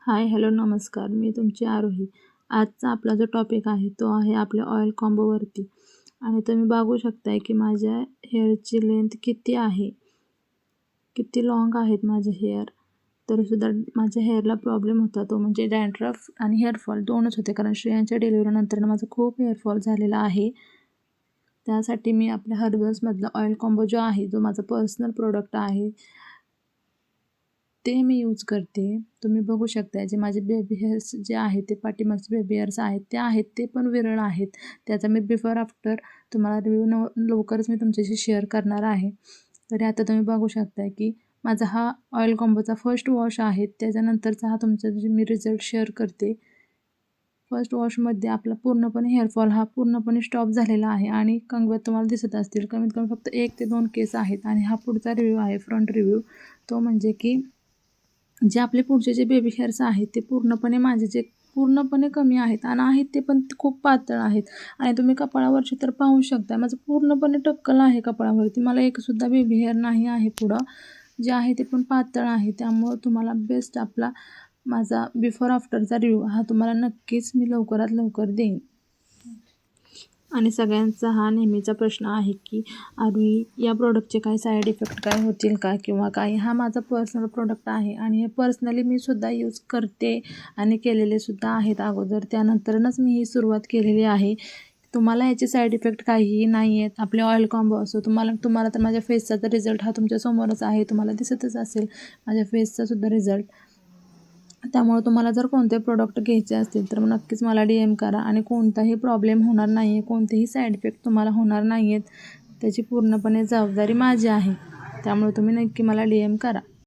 हाय, hello, नमस्कार. मी तुमची आरोही. आजचा आपला जो टॉपिक आहे तो आहे आपल्या ऑइल कॉम्बोवरती. आणि तुम्ही बघू शकताय की माझ्या हेअरची लेंथ किती आहे, किती लाँग आहेत माझे हेअर. तरीसुद्धा माझ्या हेअरला प्रॉब्लेम होता तो म्हणजे डॅन्ड्रफ आणि हेअरफॉल दोनच होते, कारण श्रेयांच्या डिलिव्हरीनंतर माझा खूप हेअरफॉल झालेला आहे. त्यासाठी मी आपल्या हर्बल्समधला ऑइल कॉम्बो जो आहे, जो माझा पर्सनल प्रोडक्ट आहे, ते मी यूज करते. तुम्ही बघू शकता जे माझे बेबी हेअर्स जे आहेत, ते पाठीमागचे बेबी हेअर्स आहेत, ते आहेत ते पण विरळ आहेत. त्याचा मी बिफोर आफ्टर तुम्हाला रिव्ह्यू लवकरच मी तुमच्याशी शेअर करणार आहे. तरी आता तुम्ही बघू शकता की माझा हा ऑइल कॉम्बोचा फर्स्ट वॉश आहे. त्याच्यानंतरचा हा तुमचा जे मी रिझल्ट शेअर करते. फर्स्ट वॉशमध्ये आपला पूर्णपणे हेअरफॉल हा पूर्णपणे स्टॉप झालेला आहे आणि कंगव्यात तुम्हाला दिसत असतील कमीत कमी फक्त 1 ते 2 केस आहेत. आणि हा पुढचा रिव्ह्यू आहे, फ्रंट रिव्ह्यू. तो म्हणजे की जे आपले पुढचे जे बेबी हेअर्स आहेत ते पूर्णपणे माझे जे पूर्णपणे कमी आहेत आणि आहेत ते पण खूप पातळ आहेत. आणि तुम्ही कपाळावरची तर पाहू शकता, माझं पूर्णपणे टक्कल आहे कपाळावरती. मला एकसुद्धा बेबी हेअर नाही आहे पुढं. जे आहे ते पण पातळ आहे. त्यामुळं तुम्हाला बेस्ट आपला माझा बिफोर आफ्टरचा रिव्ह्यू हा तुम्हाला नक्कीच मी लवकरात लवकर देईन. आणि सगळ्यांचा हा नेहमीचा प्रश्न आहे की आरोही, या प्रोडक्टचे काही साईड इफेक्ट काय होतील का किंवा काही. हा माझा पर्सनल प्रोडक्ट आहे आणि हे पर्सनली मी सुद्धा यूज करते आणि केलेले सुद्धा आहेत अगोदर. त्यानंतरच मी ही सुरुवात केलेली आहे. तुम्हाला याचे साईड इफेक्ट काहीही नाही आहेत. आपले ऑइल कॉम्बो असो, तुम्हाला तर माझ्या फेसचा तर रिझल्ट हा तुमच्यासमोरच आहे, तुम्हाला दिसतच असेल माझ्या फेसचा सुद्धा रिझल्ट. त्यामुळे तुम्हाला जर कोणते प्रोडक्ट घ्यायचे असतील तर नक्कीच मला DM करा. आणि कोणताही प्रॉब्लेम होणार नाही आहे, कोणतेही साईड इफेक्ट तुम्हाला होणार नाही आहेत, त्याची पूर्णपणे जबाबदारी माझी आहे. त्यामुळे तुम्ही नक्की मला DM करा.